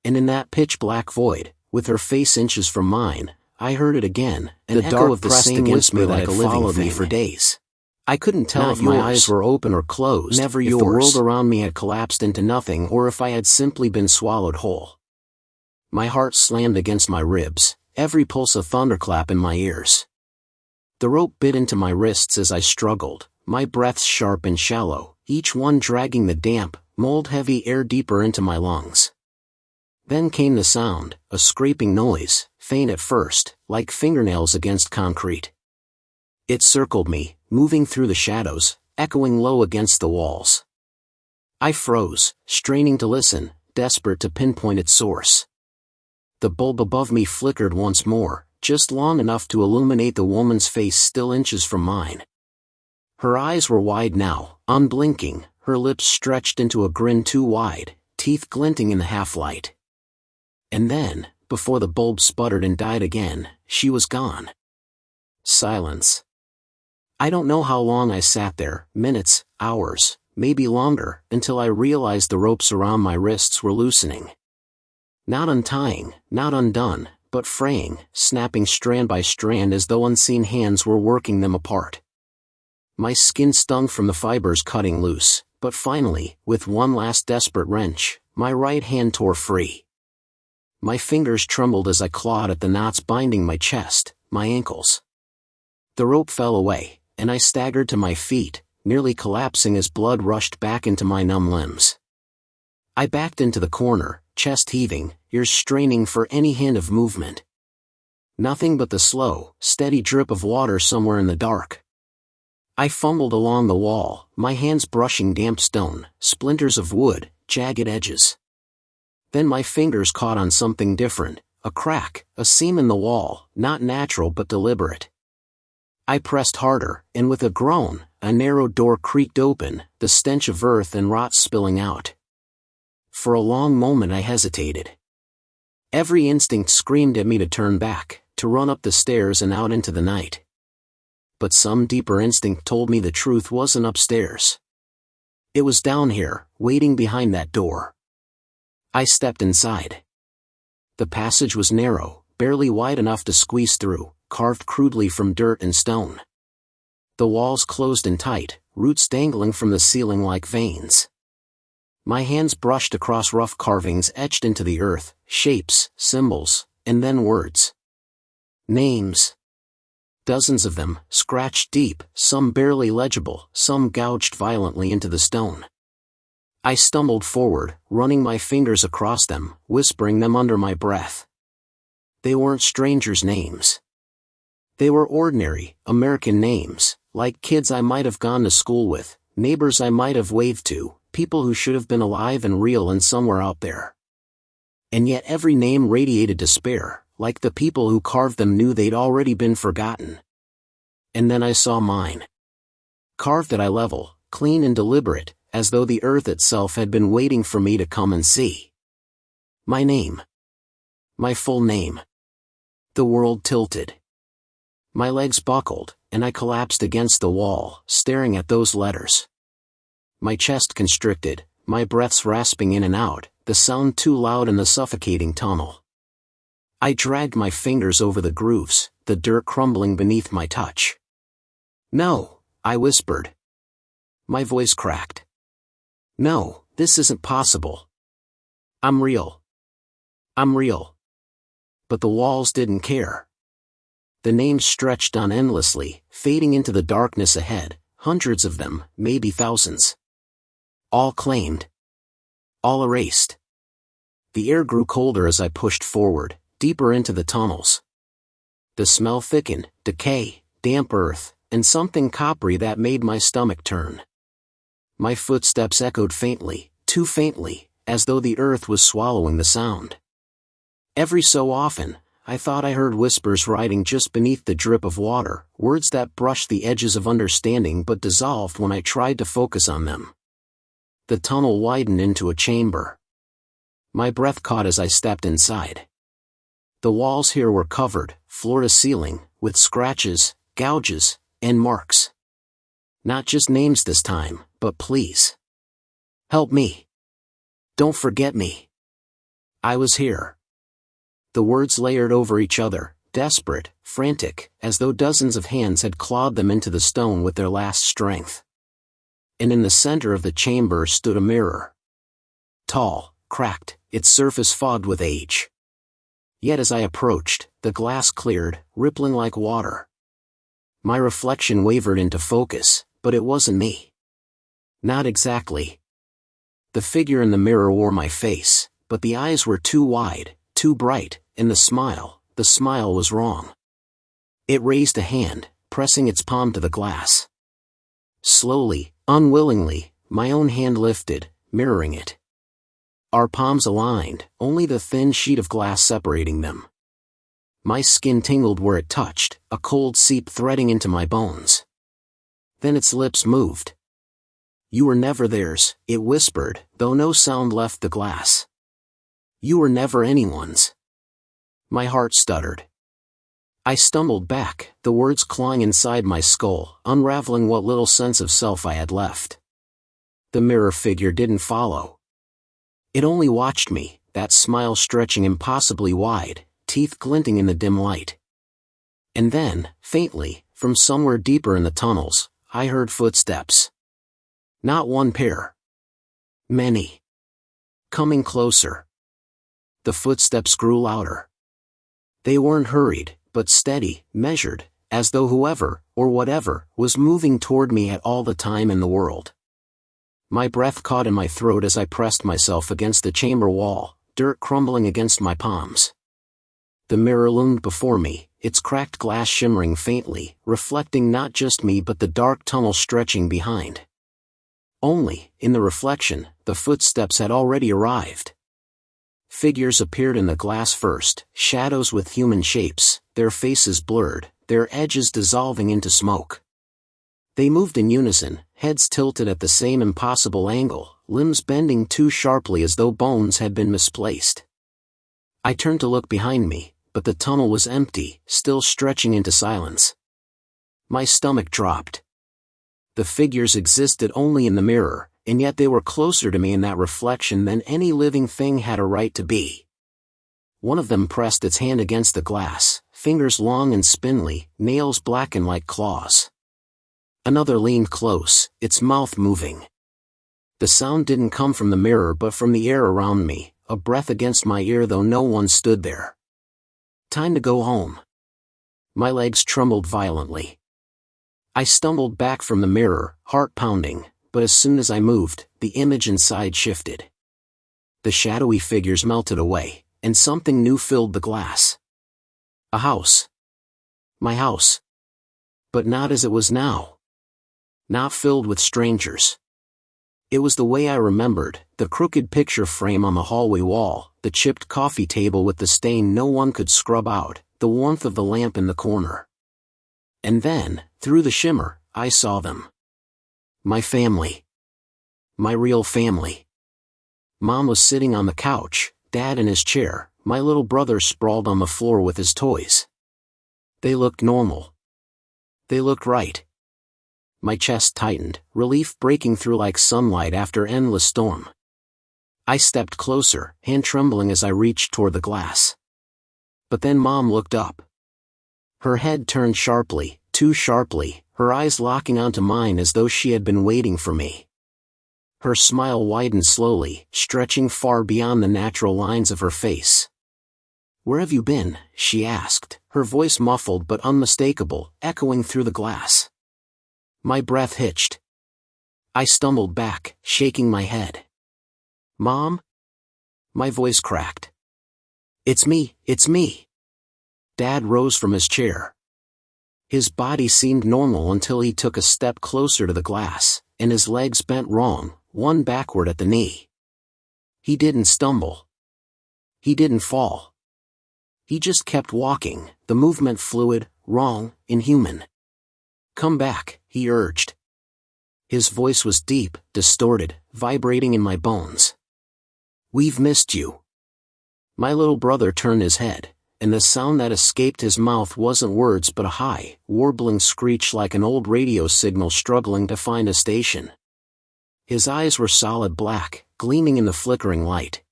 And in that pitch-black void, with her face inches from mine, I heard it again, an echo of the same whisper that had followed me for days. I couldn't tell if my eyes were open or closed, if the world around me had collapsed into nothing or if I had simply been swallowed whole. My heart slammed against my ribs, every pulse a thunderclap in my ears. The rope bit into my wrists as I struggled, my breaths sharp and shallow, each one dragging the damp, mold-heavy air deeper into my lungs. Then came the sound, a scraping noise, faint at first, like fingernails against concrete. It circled me, moving through the shadows, echoing low against the walls. I froze, straining to listen, desperate to pinpoint its source. The bulb above me flickered once more, just long enough to illuminate the woman's face still inches from mine. Her eyes were wide now, unblinking, her lips stretched into a grin too wide, teeth glinting in the half-light. And then, before the bulb sputtered and died again, she was gone. Silence. I don't know how long I sat there, minutes, hours, maybe longer, until I realized the ropes around my wrists were loosening. Not untying, not undone, but fraying, snapping strand by strand as though unseen hands were working them apart. My skin stung from the fibers cutting loose, but finally, with one last desperate wrench, my right hand tore free. My fingers trembled as I clawed at the knots binding my chest, my ankles. The rope fell away, and I staggered to my feet, nearly collapsing as blood rushed back into my numb limbs. I backed into the corner, chest heaving, ears straining for any hint of movement. Nothing but the slow, steady drip of water somewhere in the dark. I fumbled along the wall, my hands brushing damp stone, splinters of wood, jagged edges. Then my fingers caught on something different, a crack, a seam in the wall, not natural but deliberate. I pressed harder, and with a groan, a narrow door creaked open, the stench of earth and rot spilling out. For a long moment I hesitated. Every instinct screamed at me to turn back, to run up the stairs and out into the night. But some deeper instinct told me the truth wasn't upstairs. It was down here, waiting behind that door. I stepped inside. The passage was narrow, barely wide enough to squeeze through, carved crudely from dirt and stone. The walls closed in tight, roots dangling from the ceiling like veins. My hands brushed across rough carvings etched into the earth, shapes, symbols, and then words. Names. Dozens of them, scratched deep, some barely legible, some gouged violently into the stone. I stumbled forward, running my fingers across them, whispering them under my breath. They weren't strangers' names. They were ordinary, American names, like kids I might have gone to school with, neighbors I might have waved to, people who should have been alive and real and somewhere out there. And yet every name radiated despair, like the people who carved them knew they'd already been forgotten. And then I saw mine. Carved at eye level, clean and deliberate, as though the earth itself had been waiting for me to come and see. My name. My full name. The world tilted. My legs buckled, and I collapsed against the wall, staring at those letters. My chest constricted, my breaths rasping in and out, the sound too loud in the suffocating tunnel. I dragged my fingers over the grooves, the dirt crumbling beneath my touch. "No," I whispered. My voice cracked. "No, this isn't possible. I'm real. I'm real." But the walls didn't care. The names stretched on endlessly, fading into the darkness ahead, hundreds of them, maybe thousands. All claimed. All erased. The air grew colder as I pushed forward, deeper into the tunnels. The smell thickened, decay, damp earth, and something coppery that made my stomach turn. My footsteps echoed faintly, too faintly, as though the earth was swallowing the sound. Every so often, I thought I heard whispers riding just beneath the drip of water, words that brushed the edges of understanding but dissolved when I tried to focus on them. The tunnel widened into a chamber. My breath caught as I stepped inside. The walls here were covered, floor to ceiling, with scratches, gouges, and marks. Not just names this time, but please. Help me. Don't forget me. I was here. The words layered over each other, desperate, frantic, as though dozens of hands had clawed them into the stone with their last strength. And in the center of the chamber stood a mirror. Tall, cracked, its surface fogged with age. Yet as I approached, the glass cleared, rippling like water. My reflection wavered into focus, but it wasn't me. Not exactly. The figure in the mirror wore my face, but the eyes were too wide, too bright, and the smile was wrong. It raised a hand, pressing its palm to the glass. Slowly, unwillingly, my own hand lifted, mirroring it. Our palms aligned, only the thin sheet of glass separating them. My skin tingled where it touched, a cold seep threading into my bones. Then its lips moved. "You were never theirs," it whispered, though no sound left the glass. "You were never anyone's." My heart stuttered. I stumbled back, the words clawing inside my skull, unraveling what little sense of self I had left. The mirror figure didn't follow. It only watched me, that smile stretching impossibly wide, teeth glinting in the dim light. And then, faintly, from somewhere deeper in the tunnels, I heard footsteps. Not one pair. Many. Coming closer. The footsteps grew louder. They weren't hurried, but steady, measured, as though whoever, or whatever, was moving toward me at all the time in the world. My breath caught in my throat as I pressed myself against the chamber wall, dirt crumbling against my palms. The mirror loomed before me, its cracked glass shimmering faintly, reflecting not just me but the dark tunnel stretching behind. Only, in the reflection, the footsteps had already arrived. Figures appeared in the glass first, shadows with human shapes, their faces blurred, their edges dissolving into smoke. They moved in unison, heads tilted at the same impossible angle, limbs bending too sharply as though bones had been misplaced. I turned to look behind me, but the tunnel was empty, still stretching into silence. My stomach dropped. The figures existed only in the mirror, and yet they were closer to me in that reflection than any living thing had a right to be. One of them pressed its hand against the glass, fingers long and spindly, nails blackened like claws. Another leaned close, its mouth moving. The sound didn't come from the mirror but from the air around me, a breath against my ear though no one stood there. Time to go home. My legs trembled violently. I stumbled back from the mirror, heart pounding, but as soon as I moved, the image inside shifted. The shadowy figures melted away, and something new filled the glass. A house. My house. But not as it was now. Not filled with strangers. It was the way I remembered, the crooked picture frame on the hallway wall, the chipped coffee table with the stain no one could scrub out, the warmth of the lamp in the corner. And then, through the shimmer, I saw them. My family. My real family. Mom was sitting on the couch, Dad in his chair, my little brother sprawled on the floor with his toys. They looked normal. They looked right. My chest tightened, relief breaking through like sunlight after endless storm. I stepped closer, hand trembling as I reached toward the glass. But then Mom looked up. Her head turned sharply, too sharply, her eyes locking onto mine as though she had been waiting for me. Her smile widened slowly, stretching far beyond the natural lines of her face. "Where have you been?" she asked, her voice muffled but unmistakable, echoing through the glass. My breath hitched. I stumbled back, shaking my head. "Mom?" My voice cracked. It's me." Dad rose from his chair. His body seemed normal until he took a step closer to the glass, and his legs bent wrong, one backward at the knee. He didn't stumble. He didn't fall. He just kept walking, the movement fluid, wrong, inhuman. "Come back," he urged. His voice was deep, distorted, vibrating in my bones. "We've missed you." My little brother turned his head, and the sound that escaped his mouth wasn't words but a high, warbling screech like an old radio signal struggling to find a station. His eyes were solid black, gleaming in the flickering light.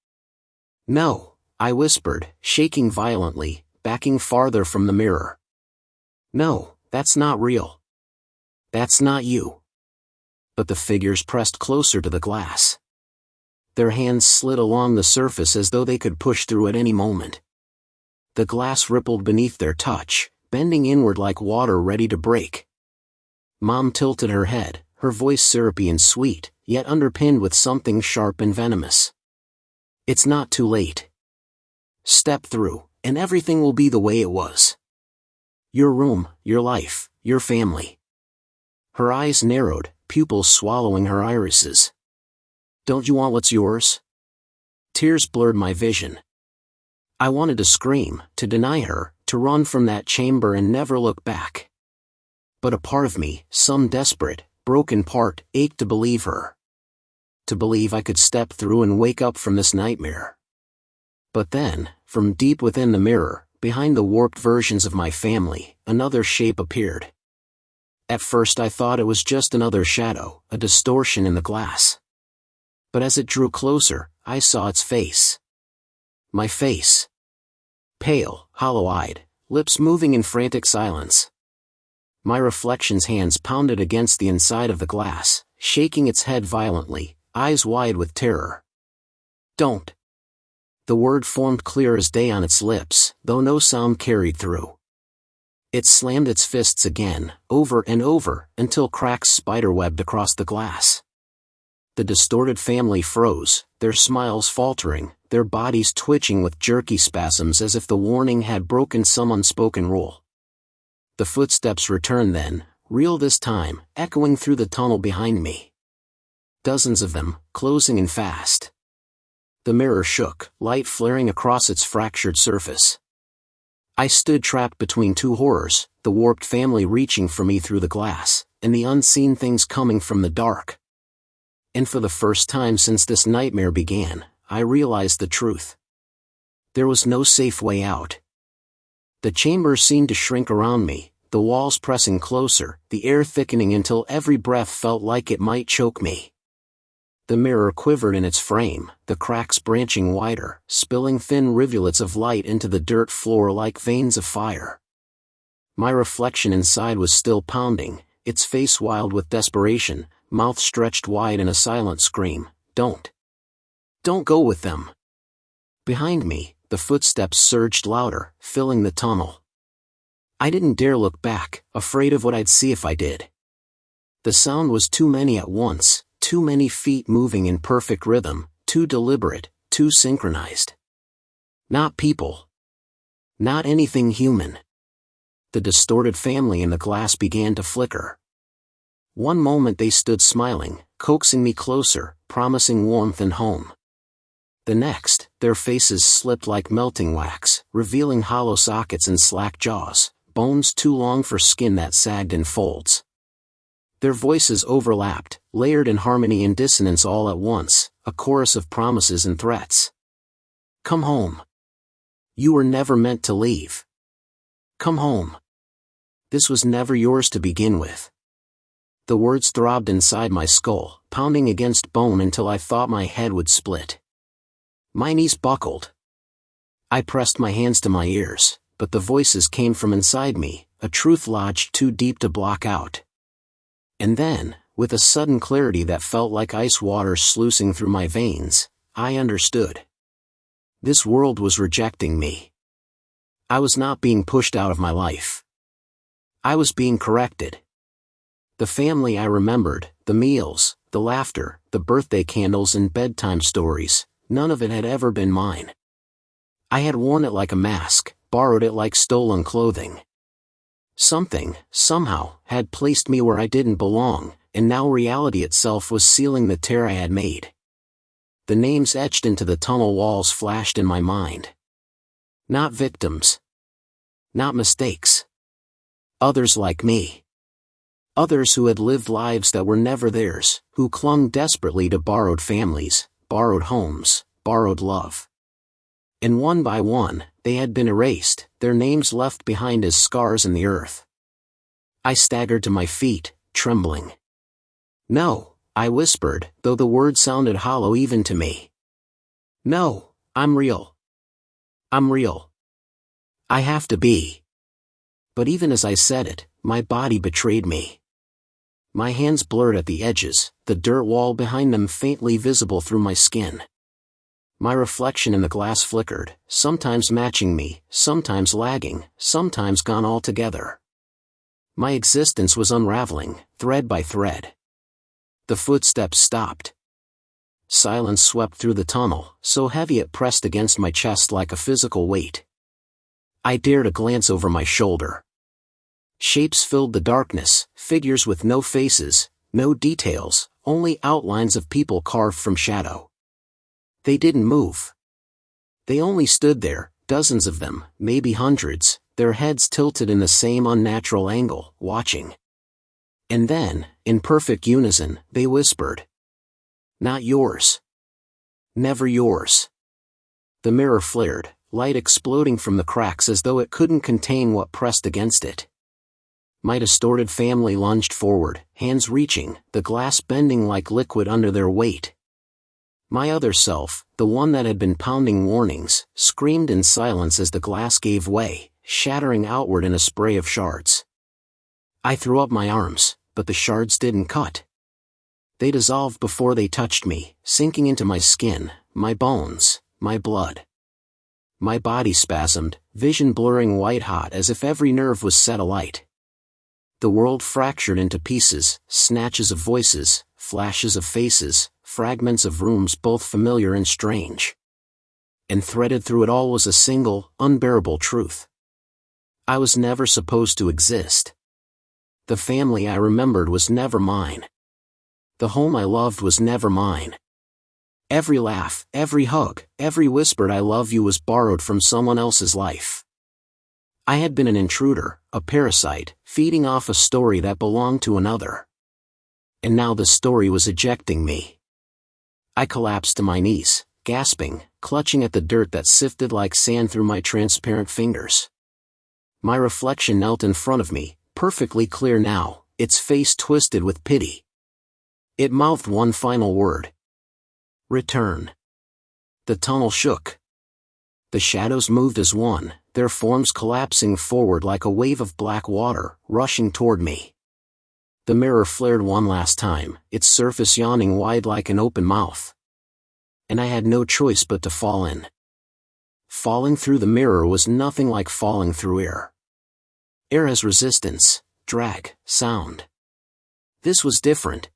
"No," I whispered, shaking violently, backing farther from the mirror. "No, that's not real. That's not you." But the figures pressed closer to the glass. Their hands slid along the surface as though they could push through at any moment. The glass rippled beneath their touch, bending inward like water ready to break. Mom tilted her head, her voice syrupy and sweet, yet underpinned with something sharp and venomous. "It's not too late. Step through, and everything will be the way it was. Your room, your life, your family. Her eyes narrowed, pupils swallowing her irises. Don't you want what's yours? Tears blurred my vision. I wanted to scream, to deny her, to run from that chamber and never look back. But a part of me, some desperate, broken part, ached to believe her. To believe I could step through and wake up from this nightmare. But then, from deep within the mirror, behind the warped versions of my family, another shape appeared. At first I thought it was just another shadow, a distortion in the glass. But as it drew closer, I saw its face. My face. Pale, hollow-eyed, lips moving in frantic silence. My reflection's hands pounded against the inside of the glass, shaking its head violently, eyes wide with terror. Don't. The word formed clear as day on its lips, though no sound carried through. It slammed its fists again, over and over, until cracks spiderwebbed across the glass. The distorted family froze, their smiles faltering, their bodies twitching with jerky spasms as if the warning had broken some unspoken rule. The footsteps returned then, real this time, echoing through the tunnel behind me. Dozens of them, closing in fast. The mirror shook, light flaring across its fractured surface. I stood trapped between two horrors, the warped family reaching for me through the glass, and the unseen things coming from the dark. And for the first time since this nightmare began, I realized the truth. There was no safe way out. The chamber seemed to shrink around me, the walls pressing closer, the air thickening until every breath felt like it might choke me. The mirror quivered in its frame, the cracks branching wider, spilling thin rivulets of light into the dirt floor like veins of fire. My reflection inside was still pounding, its face wild with desperation, mouth stretched wide in a silent scream, Don't. Don't go with them. Behind me, the footsteps surged louder, filling the tunnel. I didn't dare look back, afraid of what I'd see if I did. The sound was too many at once. Too many feet moving in perfect rhythm, too deliberate, too synchronized. Not people. Not anything human. The distorted family in the glass began to flicker. One moment they stood smiling, coaxing me closer, promising warmth and home. The next, their faces slipped like melting wax, revealing hollow sockets and slack jaws, bones too long for skin that sagged in folds. Their voices overlapped, layered in harmony and dissonance all at once, a chorus of promises and threats. Come home. You were never meant to leave. Come home. This was never yours to begin with. The words throbbed inside my skull, pounding against bone until I thought my head would split. My knees buckled. I pressed my hands to my ears, but the voices came from inside me, a truth lodged too deep to block out. And then, with a sudden clarity that felt like ice water sluicing through my veins, I understood. This world was rejecting me. I was not being pushed out of my life. I was being corrected. The family I remembered, the meals, the laughter, the birthday candles and bedtime stories, none of it had ever been mine. I had worn it like a mask, borrowed it like stolen clothing. Something, somehow, had placed me where I didn't belong, and now reality itself was sealing the tear I had made. The names etched into the tunnel walls flashed in my mind. Not victims. Not mistakes. Others like me. Others who had lived lives that were never theirs, who clung desperately to borrowed families, borrowed homes, borrowed love. And one by one, they had been erased, their names left behind as scars in the earth. I staggered to my feet, trembling. No, I whispered, though the word sounded hollow even to me. No, I'm real. I'm real. I have to be. But even as I said it, my body betrayed me. My hands blurred at the edges, the dirt wall behind them faintly visible through my skin. My reflection in the glass flickered, sometimes matching me, sometimes lagging, sometimes gone altogether. My existence was unraveling, thread by thread. The footsteps stopped. Silence swept through the tunnel, so heavy it pressed against my chest like a physical weight. I dared a glance over my shoulder. Shapes filled the darkness, figures with no faces, no details, only outlines of people carved from shadow. They didn't move. They only stood there, dozens of them, maybe hundreds, their heads tilted in the same unnatural angle, watching. And then, in perfect unison, they whispered. Not yours. Never yours. The mirror flared, light exploding from the cracks as though it couldn't contain what pressed against it. My distorted family lunged forward, hands reaching, the glass bending like liquid under their weight. My other self, the one that had been pounding warnings, screamed in silence as the glass gave way, shattering outward in a spray of shards. I threw up my arms, but the shards didn't cut. They dissolved before they touched me, sinking into my skin, my bones, my blood. My body spasmed, vision blurring white-hot as if every nerve was set alight. The world fractured into pieces, snatches of voices, flashes of faces, fragments of rooms both familiar and strange. And threaded through it all was a single, unbearable truth. I was never supposed to exist. The family I remembered was never mine. The home I loved was never mine. Every laugh, every hug, every whispered I love you was borrowed from someone else's life. I had been an intruder, a parasite, feeding off a story that belonged to another. And now the story was ejecting me. I collapsed to my knees, gasping, clutching at the dirt that sifted like sand through my transparent fingers. My reflection knelt in front of me, perfectly clear now, its face twisted with pity. It mouthed one final word. Return. The tunnel shook. The shadows moved as one, their forms collapsing forward like a wave of black water, rushing toward me. The mirror flared one last time, its surface yawning wide like an open mouth. And I had no choice but to fall in. Falling through the mirror was nothing like falling through air. Air has resistance, drag, sound. This was different.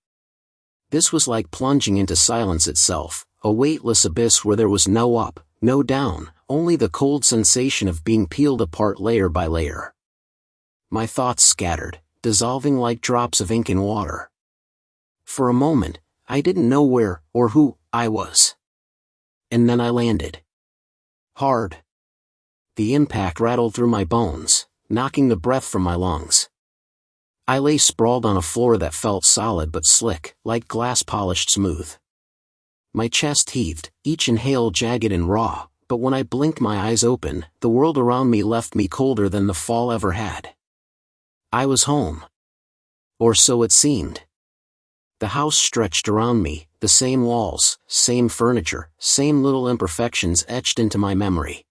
This was like plunging into silence itself, a weightless abyss where there was no up, no down, only the cold sensation of being peeled apart layer by layer. My thoughts scattered, dissolving like drops of ink in water. For a moment, I didn't know where, or who, I was. And then I landed. Hard. The impact rattled through my bones, knocking the breath from my lungs. I lay sprawled on a floor that felt solid but slick, like glass polished smooth. My chest heaved, each inhale jagged and raw, but when I blinked my eyes open, the world around me left me colder than the fall ever had. I was home. Or so it seemed. The house stretched around me, the same walls, same furniture, same little imperfections etched into my memory.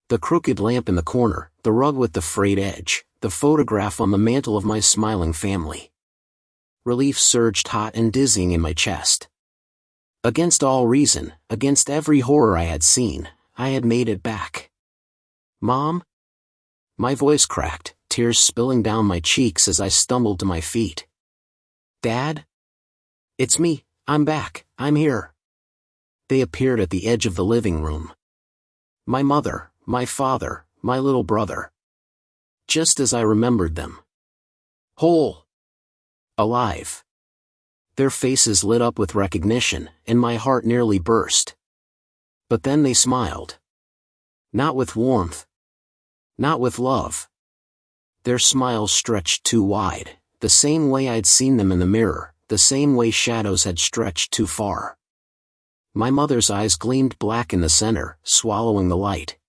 The crooked lamp in the corner, the rug with the frayed edge, the photograph on the mantel of my smiling family. Relief surged hot and dizzying in my chest. Against all reason, against every horror I had seen, I had made it back. Mom? My voice cracked, tears spilling down my cheeks as I stumbled to my feet. Dad? It's me, I'm back, I'm here. They appeared at the edge of the living room. My mother, my father, my little brother. Just as I remembered them. Whole. Alive. Their faces lit up with recognition, and my heart nearly burst. But then they smiled. Not with warmth. Not with love. Their smiles stretched too wide, the same way I'd seen them in the mirror, the same way shadows had stretched too far. My mother's eyes gleamed black in the center, swallowing the light.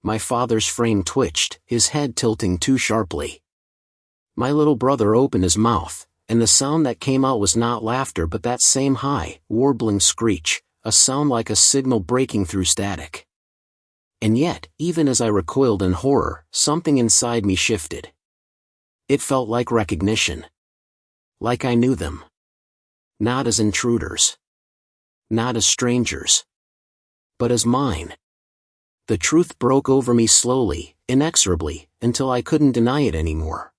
My father's frame twitched, his head tilting too sharply. My little brother opened his mouth, and the sound that came out was not laughter but that same high, warbling screech, a sound like a signal breaking through static. And yet, even as I recoiled in horror, something inside me shifted. It felt like recognition. Like I knew them. Not as intruders. Not as strangers. But as mine. The truth broke over me slowly, inexorably, until I couldn't deny it anymore.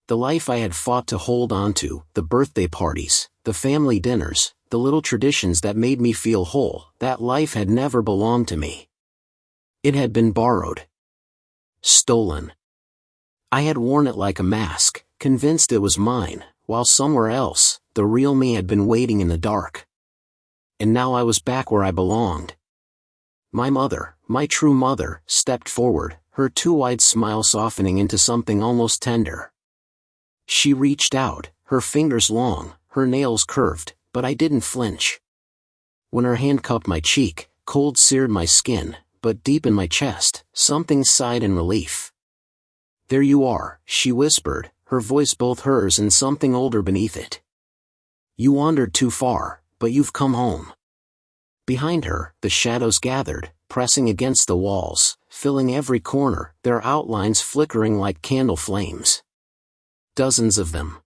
The life I had fought to hold on to, the birthday parties, the family dinners, the little traditions that made me feel whole, that life had never belonged to me. It had been borrowed. Stolen. I had worn it like a mask, convinced it was mine, while somewhere else, the real me had been waiting in the dark. And now I was back where I belonged. My mother, my true mother, stepped forward, her too-wide smile softening into something almost tender. She reached out, her fingers long, her nails curved, but I didn't flinch. When her hand cupped my cheek, cold seared my skin, but deep in my chest, something sighed in relief. "There you are," she whispered, her voice both hers and something older beneath it. "You wandered too far, but you've come home." Behind her, the shadows gathered, pressing against the walls, filling every corner, their outlines flickering like candle flames. Dozens of them.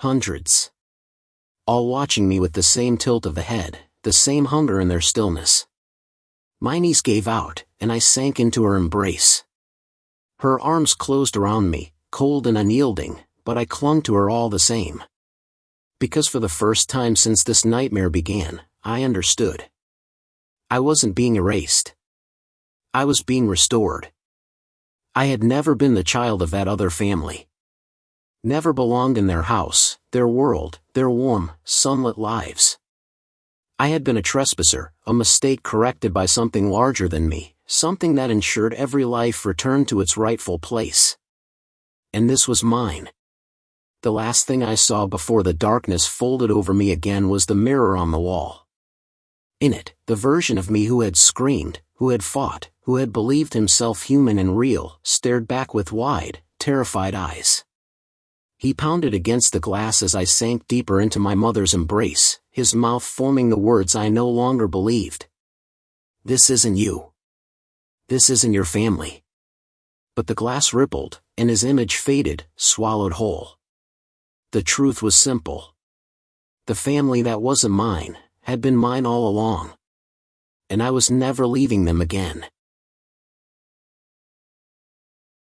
Hundreds. All watching me with the same tilt of the head, the same hunger in their stillness. My knees gave out, and I sank into her embrace. Her arms closed around me, cold and unyielding, but I clung to her all the same. Because for the first time since this nightmare began, I understood. I wasn't being erased. I was being restored. I had never been the child of that other family. Never belonged in their house, their world, their warm, sunlit lives. I had been a trespasser, a mistake corrected by something larger than me, something that ensured every life returned to its rightful place. And this was mine. The last thing I saw before the darkness folded over me again was the mirror on the wall. In it, the version of me who had screamed, who had fought, who had believed himself human and real, stared back with wide, terrified eyes. He pounded against the glass as I sank deeper into my mother's embrace, his mouth forming the words I no longer believed. "This isn't you. This isn't your family." But the glass rippled, and his image faded, swallowed whole. The truth was simple. The family that wasn't mine, had been mine all along. And I was never leaving them again.